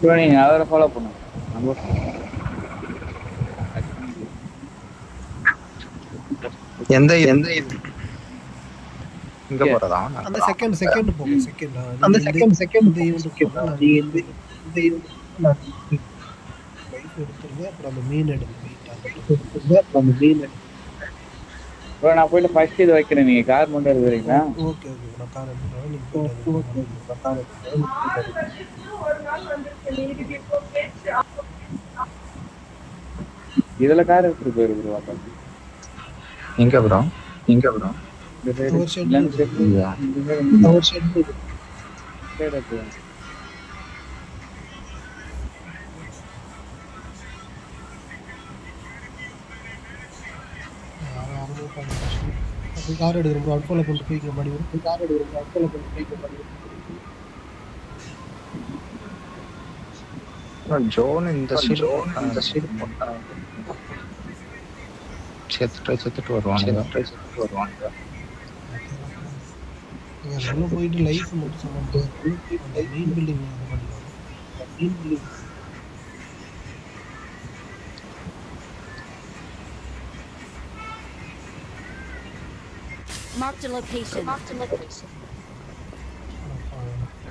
Bro நீங்க அவரை follow பண்ணுங்க. நம்ம எந்த எந்த இது இங்க போறதா? அந்த செகண்ட் போங்க. செகண்ட் அந்த நீங்க செகண்ட் இந்த ஈவென்ட் போங்க. நான் நீங்க மீன் இந்த லைஃப் எடுத்துருங்க. அப்புறம் அந்த மீன் எடுங்க. மீன் டார்கெட் நம்ம மீன் ப்ரோ நான் போயிட்டு ஃபர்ஸ்ட் இது வைக்கிறேன். நீங்க கார் மட்டும் எடுக்கிறீங்களா? ஓகே. நான் கார் எடுத்துக்கிறேன். நீங்க போயிட்டு அது இதுல கார் எடுத்துட்டு போயிரு ப்ரோ. அப்ப எங்க ப்ரோ? இந்த சைடு ஒரு ஷெட் இல்ல இந்த சைடு இல்லையா? ஒரு ஷெட் சைடு எடுத்து அப்படி கார் எடுக்கிறோம் ப்ரோ. அட்ஃபாலோ பண்ணிட்டு போய்க்க மாடி வரும். கார் எடுக்கிறோம். அக்கல கொண்டு போய் ஜோன் இந்த சைடு இந்த சைடு போட்டா செத்துட்டு வருவானுங்க. உள்ள போயிட்டு லைஃப் மட்டும் சமாளிச்சு அந்த மெயின் பில்டிங் இது பண்ணிடுவாங்க. Marked a location.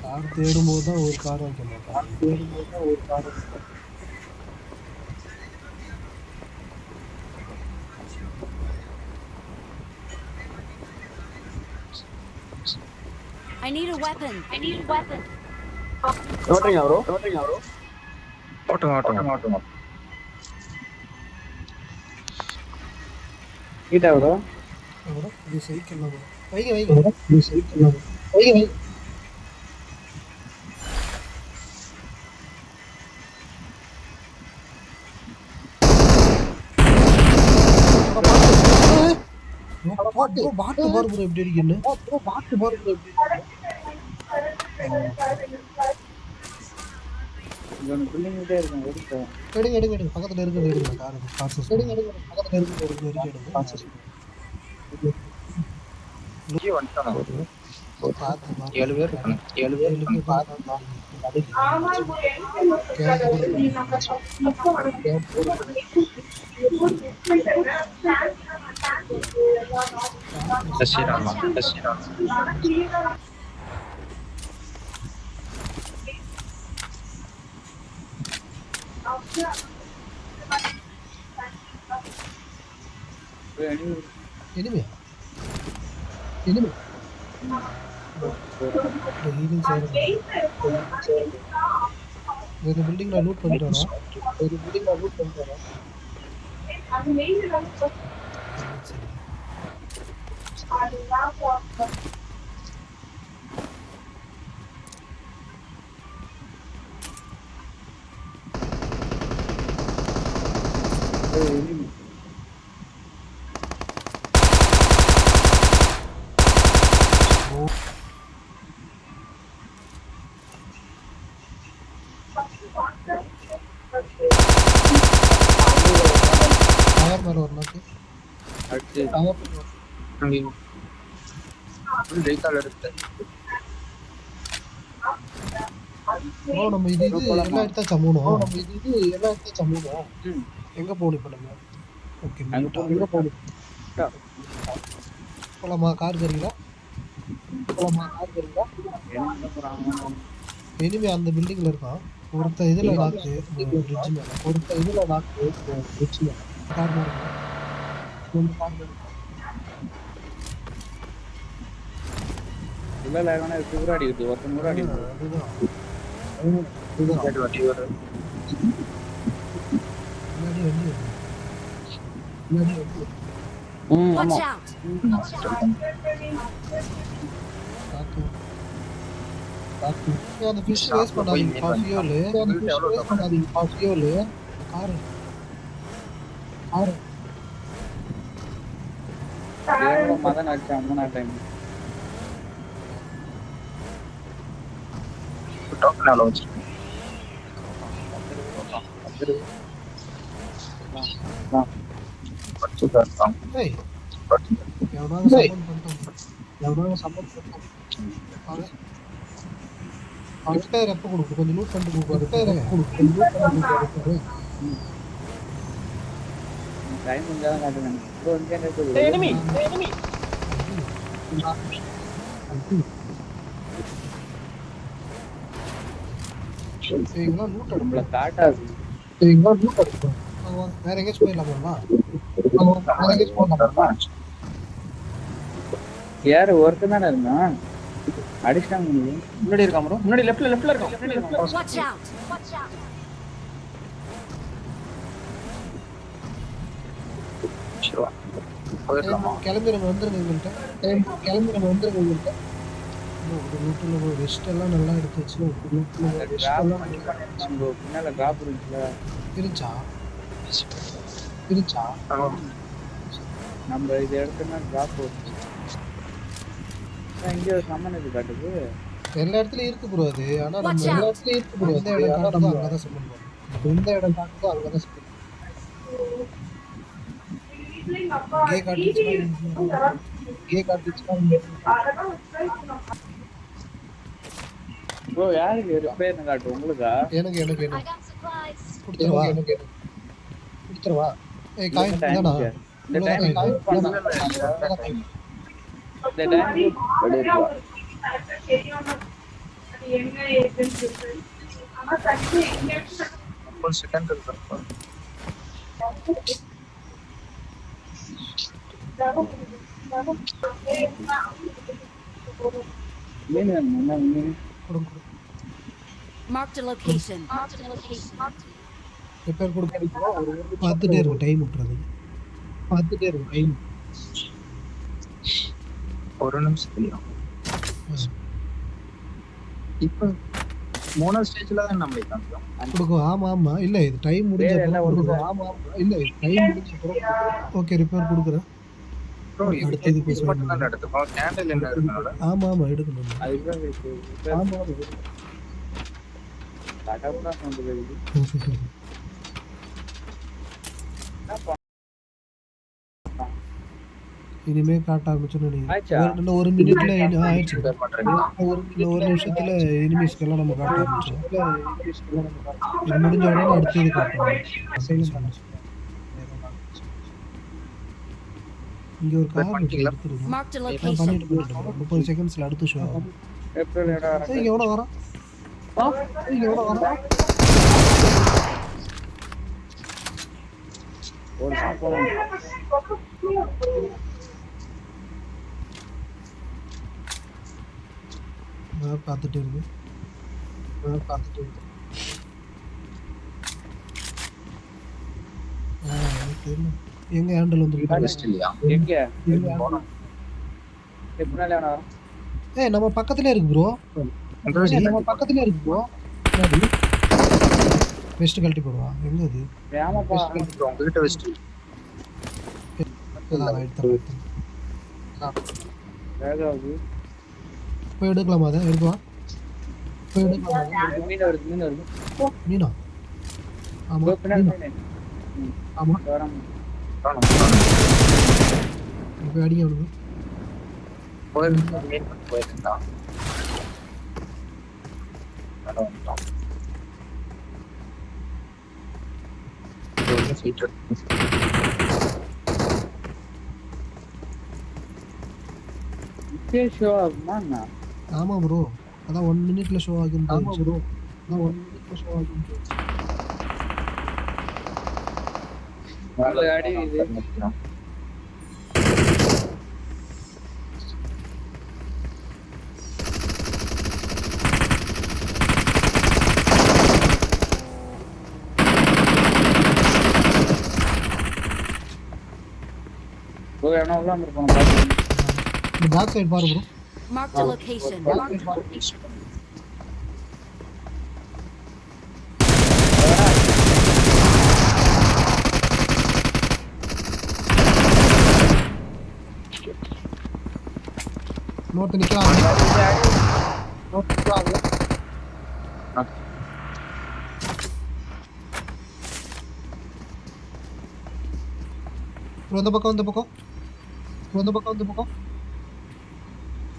கார் தேடும்போது தான் ஒரு கார் வைக்க மாட்டாங்க. I need a weapon. ஓட்டுறீங்க ப்ரோ? ஓட்டுங்க. கீட்டா ப்ரோ? இது சைக்கிள் வைங்க. பாட்டு பாரு ப்ரோ எப்படி இருக்குன்னு. பில்டிங்கிட்டே இருக்கேன். எடுங்க. பக்கத்துல இருக்கிறது எடுங்க. கார் இங்கே வந்துட்டானு பார்த்து 7 பேர் இருக்கானு. 7 பேர் சசிராமா. எனிமே இந்த பில்டிங் நான் லூட் பண்ணிட்டு வரேன். டயர் மேல ஒரு நாக்கு அடுத்து நம்ம இது எல்லாம் எடுத்தாச்சா மூணு. எங்க போகணும் இப்ப நம்ம? ஓகே எங்க போகணும்? போலாமா? கார் கறீங்களா? இனிமே அந்த பில்டிங்ல இருக்கான் ஒருத்த. இதுல நாக்கு பிரிட்ஜ் மேல கார் மேல உள்ள லேகனா ஊராடி இருக்கு. ஒருத்தன் ஊராடி இருக்கு. முன்னாடி வண்டி Watch out. அந்த ஃபிஷ் வேஸ்ட் பண்ணாதீங்க. ஃபியூல் கார் மதன் அடிச்சா 3 டைம். டோக்கனால வச்சு ஏய் எவனாவது சப்போர்ட் பண்ணிட்டான். ரிப்பேர் எப்போ கொடுக்கும் கொஞ்சம் லூட் பண்ணிட்டு கொடுப்பாரு டைம் இருந்தாலும் காட்டுங்க இப்போ வந்து என்ன இருக்குது? சரிங்களா லூட் நம்மள எடுப்போம் காட்டாது. வேற எங்கேயாச்சும் போயிடலாமா யாரு ஒருத்தன் தானே இருந்தான் அடிச்சிட்டாங்க முடியும். முன்னாடி இருக்கான் bro. முன்னாடி லெஃப்ட்ல இருக்கான். Watch out! Watch out! Siva போயிடலாமா? கிளம்பி நம்ம வந்துருங்க எங்கள்கிட்ட லூட்டில் ரெஸ்ட் எல்லாம் நல்லா எடுத்து வச்சு நம்ம பின்னால டிராப் இருந்துச்சுல இருந்துச்சா நம்ம இது எடுத்தோம்னா டிராப் போச்சு. இங்க ஒரு சம்மன் இது காட்டுது. எல்லா இடத்துலயும் இருக்கு ப்ரோ அது ஆனா நம்ம Watch out. எல்லா இடத்துலயும் இருக்கு ப்ரோ எந்த இடம் காட்டுதோ அங்கதான் சம்மன் பண்ணுவோம் எந்த இடம் காட்டுதோ அங்கதான் சம்மன் கே காட்டுச்சுன்னா ப்ரோ யாருக்கு ரிப்பேர்னு காட்டு உங்களுக்கா? எனக்கு I got supplies. கொடுத்துருவா ஏய் காய் டைம் தானா இந்த டைம் இந்த டைம் ஒரு செகண்ட் இருக்கு. மீன் என்ன மீன்? Marked a location. Marked a location. Repair கொடுக்க பார்த்துட்டே இருக்கும் டைம் விட்டுறது ஒரு நிமிஷத்துலயும் இப்ப 3 ஸ்டேஜ்ல தான் நம்மளை காமிக்கும். கொடுக்கும் ஆமா இல்ல இது டைம் முடிஞ்ச வேற எல்லாம் கொடுக்கும் ஓகே ரிப்பேர் கொடுக்குறேன் Bro, இது அடுத்தது போய் இது மட்டும் தான் எடுத்துப்போம். கேண்டில் என்ன இருக்கனால ஆமா எடுக்கணும் அதுதான் கடவுளா சொல்றது இது. இனிமே காட்ட ஆரம்பிச்சோன்னு ஆச்சா? இன்னும் ஒரு மினிட்ல ஆயிடுச்சு ரிப்பேர் பண்றீங்களா? இன்னும் ஒரு நிமிஷத்துல எனிமீஸ்க்கெல்லாம் நம்ம காட்ட ஆரம்பிச்சோம் இது முடிஞ்ச உடனே அடுத்தது காட்டணும் இங்க ஒரு கார் பண்ணிட்டீங்களா? எடுத்துருங்க Marked a நான் location. பண்ணிட்டு 30 செகண்ட்ஸ்ல அடுத்த ஷோ ஏப்ரல் இடம் வரேன். இங்க எவ்வளவு வரும் ஒரு சாப்பிடும் பார்த்துட்டு இருக்கு எங்க ஹேண்டில் வந்து Best இல்லையா? எங்க எப்பனால இடம் வரும்? ஏய் நம்ம பக்கத்துலயே இருக்கு ப்ரோ நம்ம பக்கத்துலயே இருக்கு ப்ரோ வெஸ்ட் கழட்டி போடுவா எங்க அது ஏமாப்பா உங்ககிட்ட வச்சுட்டு வேகாது. போய் எடுக்கலாமா அதை எடுக்கலாம் மீன் வருது மீன் வருது. மீனா ஆமா இதோ பின்னாடி மீனா. மீன். ஆமா வராம. போய் அடிங்க அவனுக்கு போயிருந்தா வந்துட்டோம். இப்பயே ஷோ ஆகுமா என்ன? ஆமா ப்ரோ அதான் 1 மினிட்ல ஷோ ஆகும் ப்ரோ நல்ல அடி இது. ப்ரோ எவனோ உள்ள வந்திருப்பான் பாத்து. இந்த பேக் சைடு பாரு ப்ரோ Marked a location. நோட்டு நிக்கலாம் இந்த பக்கம்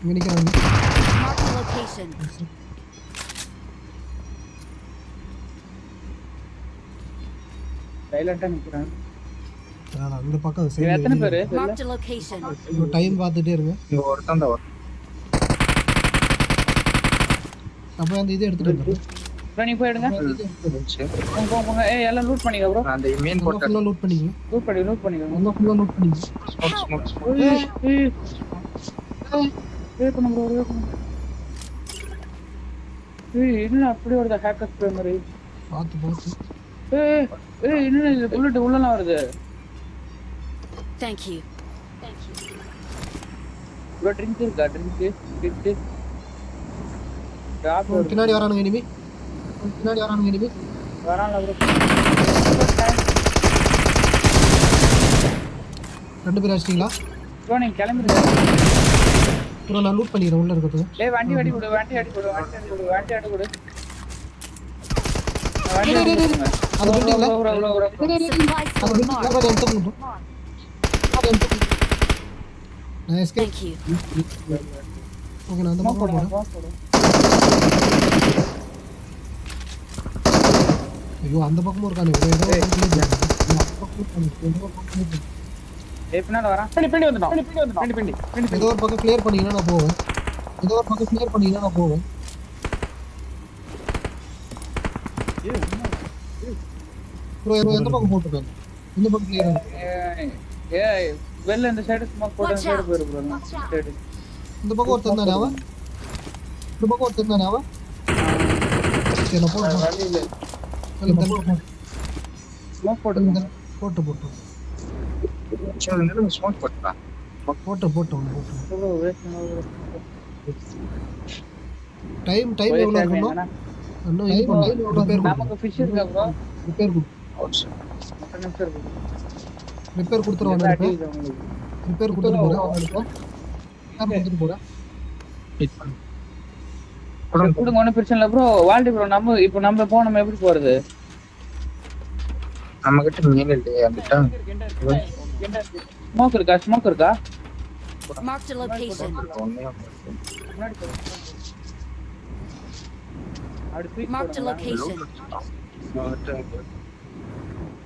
இங்க நிக்கிறாங்க Marked a location. சைலண்டா நிக்கிறான். நான் அந்த பக்கம் இவன் சைடு எத்தனை பேரு Marked a location. டைம் பார்த்துட்டே இருங்க. இங்க ஒருத்தன் தான் வரும். அப்போ அந்த இது எடுத்துட்டு வந்துடுறேன். bro நீ போய் எடுங்க. போங்க ஏய் எல்லாம் லூட் பண்ணிக்க bro. அந்த மீன் போட்ட ஃபுல்லாக லூட் பண்ணிங்க. லூட் பண்ணிக்க. நல்லா ஃபுல்லாக லூட் பண்ணிங்க. ஸ்மோக் ஏய் பண்ணு bro ஒரே பண்ணு. ஏய் என்ன அப்படி வருது ஹேக்கர் ஸ்ப்ரே மாதிரி. பார்த்து ஏய் என்ன இது புல்லட் உள்ளலாம் வருது. Thank you. bro ட்ரிங்க் இருக்கா ட்ரிங்க் டிராப் பின்னாடி வரானுங்க இனிமே. வரான்ல bro. ரெண்டு பேர் அடிச்சிட்டீங்களா? bro நீங்க கிளம்பிடுங்க. அப்புறம் நான் லூட் பண்ணிக்கிறேன் உள்ள இருக்கிறது. ஏய் வண்டி அடி கொடு. வண்டி அடி கொடு. அது பில்டிங்ல Supplies அது for mark. பில்டிங்ல எடுத்து போடுறோம். நான் எஸ்கேப். Thank you. ஓகே நான் அந்த பக்கம் போறேன். ஐயோ அந்த பக்கமும் இருக்கானே ஏதோ ஏய் பின்னால வரான். பின்னாடி வந்துட்டான். ஏதோ ஒரு பக்கம் கிளியர் பண்ணீங்கன்னா நான் போவேன். ப்ரோ எந்த பக்கம் போட்டுருக்கேன்? இந்த பக்கம் கிளியர் ஆகும். ஏய் வெல்ல இந்த சைடு ஸ்மோக் போட்டு அந்த சைடு போயிரு bro. சைடு இந்த பக்கம் ஒருத்தன் தானே அவன்? சரி நான் போடுறேன். வழி இல்ல. ஸ்மோக் போட்டு போட்டு ஸ்மோக் போட்டா போட்டு bro வெயிட் பண்ணு. டைம் எவ்வளோ இருக்கணும்? இன்னும் இது பண்ணலாம். ரிப்பேர் நமக்கு ஃபிஷ் இருக்கா bro? மட்டன் நிமிஷம் இருக்கு. ரிப்பேர் கொடுத்துருவாங்க. ரிப்பேர் கொடுத்துட்டு போகிறேன். கொடுங்க ஒன்றும் பிரச்சனை இல்லை ப்ரோ. வால்டி ப்ரோ நம்ம போனோம் நம்ம எப்படி போறது? நம்ம கிட்ட மீன் இல்லையே அந்த ஸ்மோக் இருக்கா? Marked a location. முன்னாடி போ. அப்படி தூக்கி Marked a போடுங்க. location.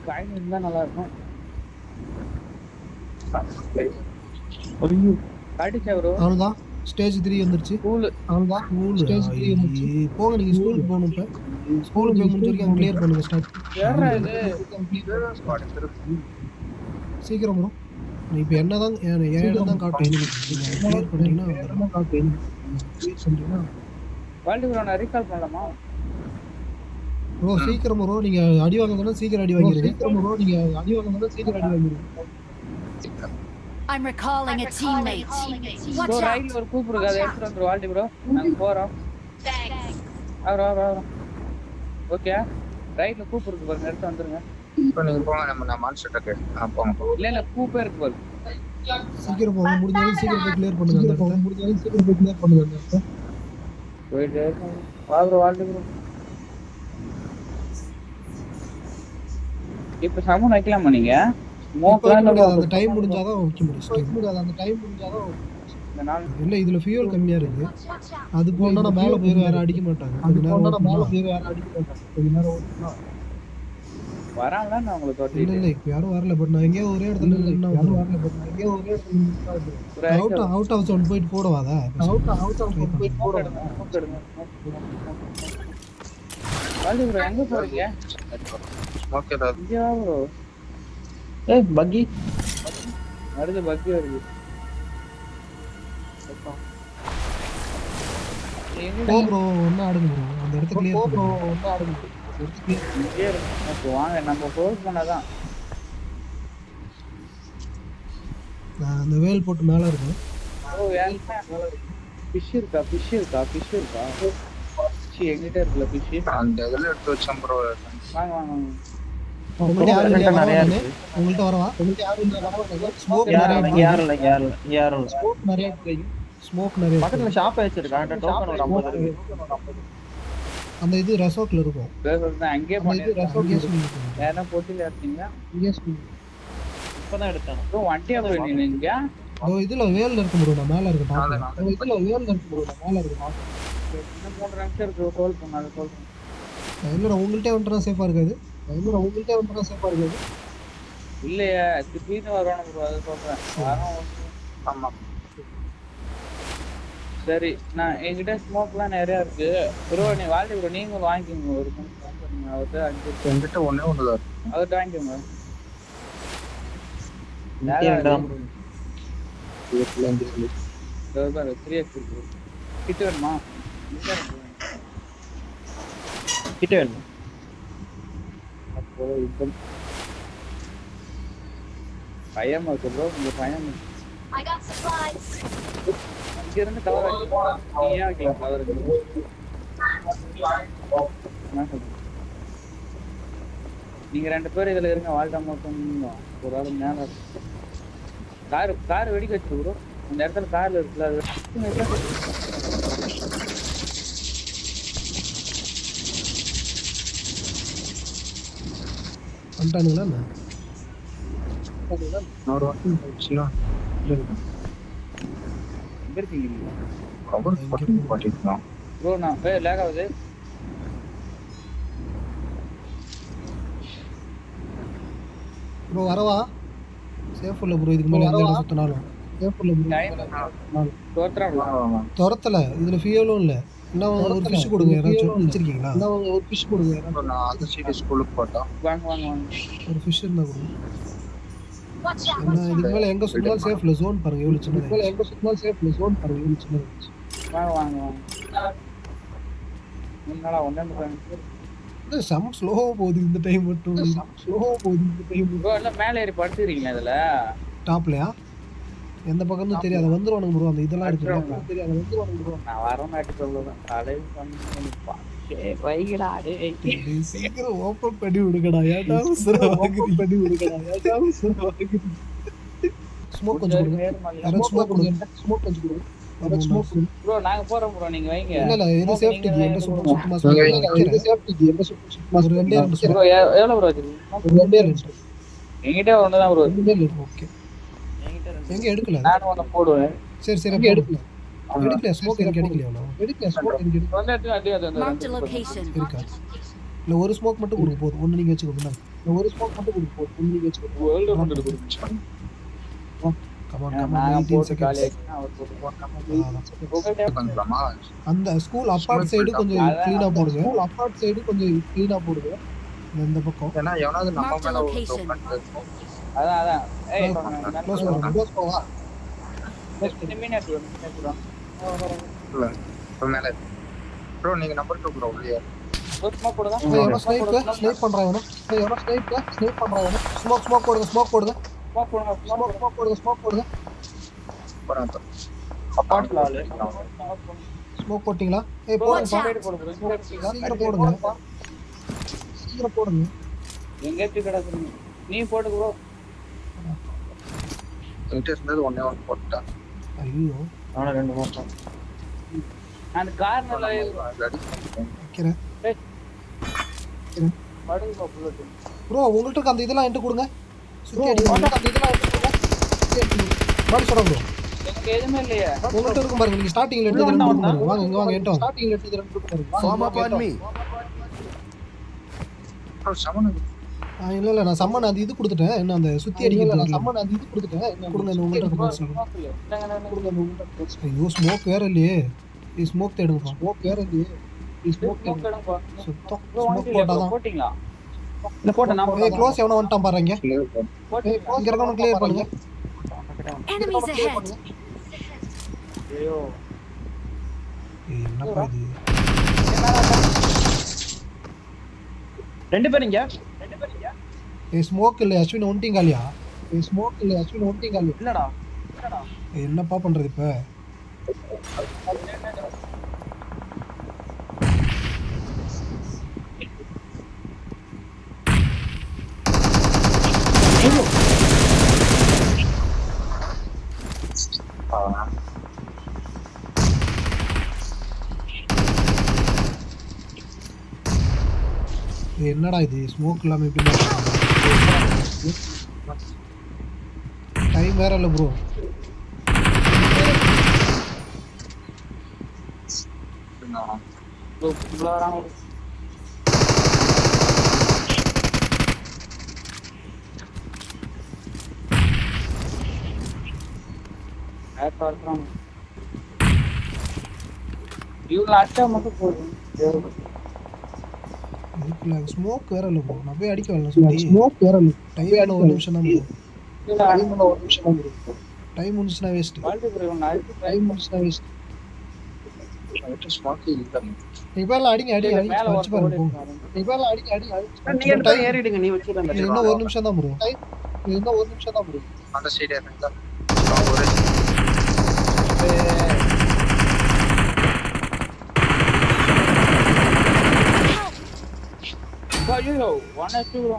காயின் இருந்தா நல்லா இருக்கும். ஐயோ காட்டிச்சா ப்ரோ. அவ்வளோதான். ஸ்டேஜ் 3 வந்துருச்சு. ஸ்கூல் அவ்வளோதான். ஸ்டேஜ் 3 வந்துருச்சு. போங்க நீங்கள் ஸ்கூலுக்கு போகணும். இப்போ ஸ்கூலுக்கு போய் முடிஞ்ச வரைக்கும் கிளியர் பண்ணுங்க. ஸ்டார்ட் ஏறா இது. சீக்கிரம் ப்ரோ. இப்போ என்ன தான் ஏன் தான் காட்டும். நீங்கள் கிளியர் பண்ணிட்டீங்கன்னா வால்டி ப்ரோ நான் ரீகால் பண்ணலாமா? ப்ரோ சீக்கிரம் ப்ரோ. நீங்கள் அடி வாங்குறதுனா சீக்கிரம் அடி வாங்கிடுங்க. I'm recalling a teammate. Bro Watch out. ரைட்ல ஒரு கூப் இருக்கு. அதை எடுத்துட்டு வந்துரு வால்டி ப்ரோ. நாங்க போறோம். அவரோ ஓகே. ரைட்ல கூப் இருக்கு பாருங்க. எடுத்து வந்துருங்க. இப்போ நீங்க போங்க. நான் மான்ஸ்டர் டக்கு போங்க. இல்ல கூப்பே இருக்கு பாரு. சீக்கிரம் போங்க. முடிஞ்ச வரைக்கும் சீக்கிரம் போய் கிளியர் பண்ணுங்க. அந்த இடத்த போயிட்டு வா ப்ரோ வால்டி ப்ரோ. இப்போ சமூன் வைக்கலாமா நீங்க? ஸ்மோக்லாம் அந்த டைம் முடிஞ்சாதான் வைக்க முடியும். இந்த நாள் இல்லை இதில் ஃபியூல் கம்மியாக இருக்குது. அது போனால் நான் மேலே போய் வேறு அடிக்க மாட்டாங்க. வராங்களா நான் உங்களுக்கு இல்லை தொட்டிட்டு இல்லை இப்போ யாரும் வரல. பட் நான் எங்கேயோ ஒரே இடத்துல அவுட் ஆஃப் சவுண்ட் போயிட்டு போடவாதா? வால்டி ப்ரோ எங்க போறீங்க? ஸ்மோக் ஏதாவது இங்கேயா ப்ரோ? ஏய் பக்கி வருது. பக்கி வருது. போ ப்ரோ. ஒன்றா ஆடுங்க ப்ரோ. அந்த இடத்த கிளியர் அப்போ வாங்க நம்ம ஃபோர்ஸ் பண்ணாதான். அந்த வேல் போட்டு மேலே இருக்கு. ஓ ஃபிஷ் இருக்கா? எங்கிட்ட இருக்குல்ல ஃபிஷ். அந்த இதில் எடுத்து வச்சேன் ப்ரோ. வாங்க உங்கள்கிட்ட வரவா? ஸ்மோக் நிறைய பக்கத்துல ஷாப் வச்சிருக்கான். டோக்கன் ஒரு 50 இருக்கு. அந்த இது ரெசார்ட்ல இருக்கும். அங்கேயே யாரா போட்டில எடுத்தீங்களா? இப்பதான் எடுத்தேன். ப்ரோ வண்டியா போய் நீங்க இதுல வேல்ல இருக்கு ப்ரோ. நான் மேல இருக்கேன். இன்னும் 3 நிமிஷம் இருக்கு. ஹோல்ட் பண்ணாத இல்ல உங்கள்கிட்ட வந்துட்டா சேஃபா இருக்காது. உங்கள்கிட்ட ரொம்ப சேஃபா இருக்குது. இல்லையா திடீர்னு வரணும் ப்ரோ, அதை சொல்றேன். வரோம். ஆமா. சரி, நான் என்கிட்ட ஸ்மோக்லாம் நிறைய இருக்கு ப்ரோ. நீ வாழ்க்கை ப்ரோ, நீங்களும் வாங்கிக்கோங்க. ஒரு அவர்கிட்ட 5 என்கிட்ட ஒண்ணே ஒண்ணுதான் இருக்கு. அவர்கிட்ட வாங்கிக்கோங்க. கிட்ட வேணுமா? கிட்ட வேணும். பயம் இருக்கு ப்ரோ, உங்க பயம் I got supplies. இங்க இருந்து கவர் ஆகிக்கலாம். நீ ஏன் வைக்கலாம் கவர் இருக்கு? நீங்க 2 பேர் இதுல இருங்க. வாழ்க்கை மட்டும் ஒரு ஆள் மேல கார் வெடிக்க வச்சு ப்ரோ. அந்த இடத்துல கார்ல இருக்குல்ல, அது வந்துட்டானுங்களா என்ன? ஒரு வாட்டி போச்சுனா எங்க இருக்கீங்க நீங்க? கவர் போட்டுக்கலாம் ப்ரோ. நான் லேக் ஆகுது. ப்ரோ வரவா? சேஃப் இல்லை ப்ரோ, இதுக்கு மேலே எந்த இடம் சுற்றினாலும் துரத்தலை. இதில் ஃபியூலும் இல்லை. என்ன ஒரு ஃபிஷ் கொடுங்க, யாராச்சும் வச்சிருக்கீங்களா? ஒரு ஃபிஷ் கொடுங்க. நான் அந்த சைடு ஸ்கூலுக்கு போட்டோம். வாங்க வாங்க வாங்க. ஒரு ஃபிஷ் இருந்தால் கொடுங்க. Watch out. ஏன்னா இதுக்கு மேலே எங்கே சுற்றினாலும் சேஃப் இல்லை. ஜோன் பாருங்க எவ்வளோ சின்னது. எங்க சுத்தமா சேஃப் இல்லை. ஜோன் பாருங்க எவ்வளவு சின்னது. வாங்க வாங்க வாங்க. முன்னால ஒண்ணே செம்ம ஸ்லோவாக போகுது இந்த டைம் மட்டும். ஸ்லோவா போகுது இந்த டைம். ப்ரோ, எல்லாம் மேலே ஏறி படுத்துறீங்களா இதுல? டாப்லையா? எந்த பக்கம்னு தெரியாது. வந்துருவானுங்க ப்ரோ. அந்த இதெல்லாம் இருக்கு. தெரியாது வந்து வந்து நான் வர மாட்டேன் சொல்லுவேன். அடே வைகடா. சீக்கிரம் ஓப்பன் பண்ணி விடுங்கடா. ஏன்டா பண்ணி விடுங்கடா. ஸ்மோக் கொஞ்சம் கொடுங்க. யாராவது ஸ்மோக் கொடுங்க. ஸ்மோக் கொஞ்சம் கொடுங்க. ப்ரோ நாங்க போறோம் ப்ரோ, நீங்க வைங்க. இல்ல இல்ல, இது சேஃப்டிக்கு எந்த சுத்தமா இது சேஃப்டிக்கு எந்த சுத்தமா ஒரு 2 2 ப்ரோ எவ்வளவு ப்ரோ வச்சிருக்கீங்க? 2 2 என்கிட்ட ஒண்ணுதான் ப்ரோ. ஓகே. எங்க எடுக்கல? நான் ஒண்ணு போடுவேன். சரி சரி, எங்க எடுக்கல. எடுக்கல. ஸ்மோக் எனக்கு எடுக்கலையா? எடுக்கல. ஸ்மோக் எனக்கு எடுக்கல. வந்து எடுத்து அது Marked a location. இருக்கா? இல்ல ஒரு ஸ்மோக் மட்டும் கொடுங்க போதும். ஒன்னு நீங்க வச்சுக்கோங்க. ஒரு ஸ்மோக் மட்டும் கொடுங்க போதும். ஒன்னு நீங்க வச்சுக்கோங்க. வேர்ல்ட் கொண்டு கொடுங்க. கமான் நான் கமான். 18 போட்டு செகண்ட்ஸ். காலியாச்சுனா அவர் போட்டு பண்ணலாமா? அந்த ஸ்கூல் அப்பார்ட் சைடு கொஞ்சம் க்ளீனா போடுங்க. அப்பார்ட் சைடு கொஞ்சம் க்ளீனா போடுங்க. இந்த பக்கம் ஏன்னா எவனாவது நம்ம Marked a மேல location. அதான் ஏய் க்ளோஸ் பண்ணுங்க. க்ளோஸ் போவா. மினிட் இல்ல. மேல ப்ரோ நீங்க நம்பர் 2 ப்ரோ உள்ளே. ஸ்மோக் போடுங்க. எவனோ ஸ்னைப் பண்றான். எவனோ ஸ்னைப் பண்றாங்க. ஸ்மோக் போடுங்க. ஸ்மோக் போடுங்க. ஸ்மோக் போடுங்க. போறாங்க. அப்பார்ட்ல ஆளு. ஸ்மோக் போட்டீங்களா? ஏய் போடுங்க. சீக்கிரம் போடுங்க. சீக்கிரம் போடுங்க. எங்க கிடக்குறீங்க? நீ போடு ப்ரோ. என்கிட்ட இருந்தது ஒண்ணே ஒன்று போட்டுட்டேன். ஐயோ, ஆனா 2 மாசம். அந்த கார்னர்ல வைக்கிறேன். படுங்க புல்லட். ப்ரோ உங்கள்ட்ட இருக்க அந்த இதெல்லாம் என்கிட்ட கொடுங்க. சுத்தி அடிங்க. அந்த இதெல்லாம் என்கிட்ட கொடுங்க. பாடி சொல்றேன் ப்ரோ. எனக்கு எதுவுமே இல்லையே. உங்கள்ட்ட இருக்கும் பாருங்க. நீங்க ஸ்டார்டிங்ல எடுத்தது 2 கொடுங்க. வாங்க இங்க வாங்க. என்கிட்ட வாங்க. ஸ்டார்டிங்ல எடுத்தது 2 கொடுங்க. Form up on me. Bro சமன். இல்ல இல்ல, நான் சம்மன் அது இது கொடுத்துட்டேன். என்ன அந்த சுத்தி அடிக்கிறது நான் சமன் அது இது கொடுத்துட்டேன். கொடுங்க. உங்கள்ட்ட இருக்க பாடி சொல்லுங்க. கொடுங்க. உங்கள்ட்ட ஐயோ ஸ்மோக் வேற இல்லையே. இது ஸ்மோக் தேடுங்கப்பா. ஸ்மோக் வேற இல்லையே. ஸ்மோக் எடுங்க. சுத்தம் ஸ்மோக் போட்டாதான். போடிங்களா? இல்ல போட்ட நான் ஏய் க்ளோஸ் எவனோ வந்துட்டான் பாருங்க. இங்க இருக்கவன கிளியர் பண்ணுங்க. Enemies ahead. ஐயோ ஏய் என்னப்பா இது? 2 பேர் இங்க. ஏய் ஸ்மோக் இல்ல. அஸ்வின் ஒன்டிங் காலியா? ஸ்மோக் இல்ல. அஸ்வின் ஒன்டிங் கால். இல்லடா. ஏய் என்னப்பா பண்றது இப்ப? என்னடா இது ஸ்மோக் இல்லாம எப்படி டைம் வேற இல்ல ப்ரோ. இவங்க அடிச்சா மட்டும் போதும். இதுக்குள்ள ஸ்மோக் வேற இல்ல ப்ரோ. நான் போய் அடிக்க வரல சுத்தி. ஸ்மோக் வேற இல்ல. டைம் ஒரு நிமிஷம் தான் ப்ரோ. டைம் முடிஞ்சுனா வேஸ்ட். வாழ்க்கை bro, இவங்க அடிச்சு டைம் முடிஞ்சுனா வேஸ்ட். ஸ்மார்ட் இல்ல. நீங்க பேர்ல அடிங்க மேல வச்சு பாருங்க போங்க. நீங்க பேர்ல அடிங்க. நீங்க எடுத்து போய் ஏறிடுங்க, நீ வச்சிருந்த இது இன்னும் ஒரு நிமிஷம் தான் ப்ரோ. அந்த சைடு இருந்தா ஒரு ஐயோ 1 bro.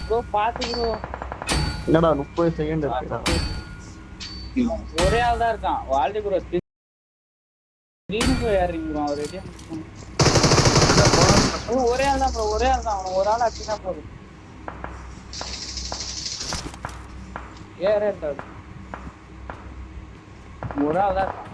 ப்ரோ பாத்து ப்ரோ. என்னடா 30 செகண்ட் இருக்குடா. ஒரே ஆள் தான் இருக்கான். வாழ்க்கை ப்ரோ திடீர்னு போய் ஏறிங்க ப்ரோ. அவர் ரெடியா ஒரே ஆள் தான் ப்ரோ. ஒரே ஆள் தான். அவன் ஒரு ஆள் அடிச்சுனா போதும். ஏறாரு. ஒரு ஆள் தான் இருக்கான்.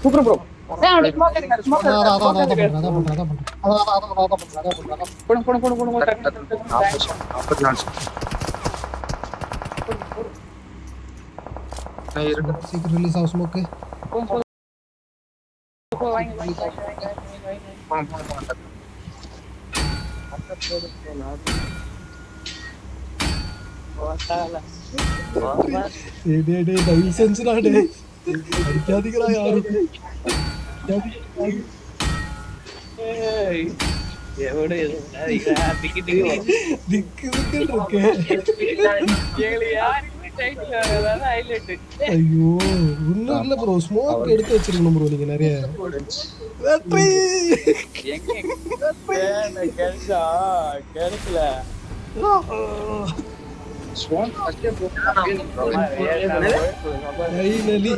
Super bro. ஸ்மோக் எடுங்க. ஸ்மோக் எடுங்க. சீக்கிரம் ரிலீஸ் ஆகும் ஸ்மோக். டேய் சென்ஸ்டா டேய். அடிக்காதீங்கடா யாரும். ஐயோ இன்னும் இல்ல ப்ரோ. ஸ்மோக் எடுத்து வச்சிருக்கணும் ப்ரோ நீங்க நிறைய. கிடைக்கல. Finally,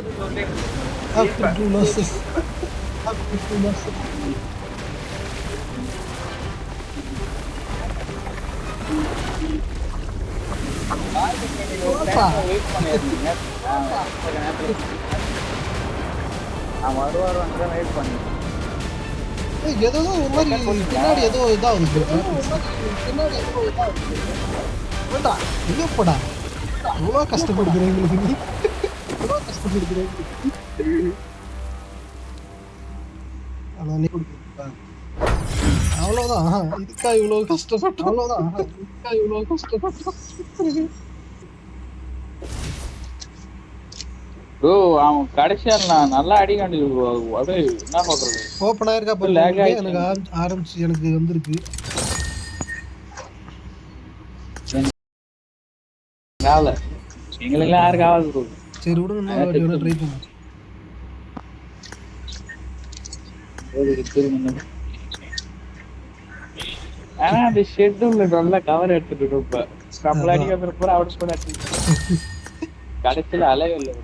after 2 losses. ஏதோ ஒரு மாதிரி பின்னாடி ஏதோ இதாகுது. வேண்டாம் இல்லப்படா. எவ்வளோ கஷ்டப்படுகிறேன் எங்களுக்கு நீ. அவ்வளோதான். இதுக்கா இவ்வளோ கஷ்டப்பட்டு. ப்ரோ அவன் கடைசியா நல்லா அடிக்காண்டி அப்படியே என்ன பண்றது. ஓப்பன் ஆயிருக்கா பாருங்க. எனக்கு ஆரம்பிச்சு எனக்கு வந்திருக்கு. காவல எங்களுக்கு யாரு காவல் ப்ரோ. சரி விடுங்க, இன்னொரு வாட்டி வேணா ட்ரை பண்ணுங்க. ஆனா அந்த ஷெட்யூல்ல நல்லா கவர் எடுத்துட்டு இருப்ப. நம்மள அடிக்க பூரா அவுட் பண்ண கடைசியில அலைவே இல்லை.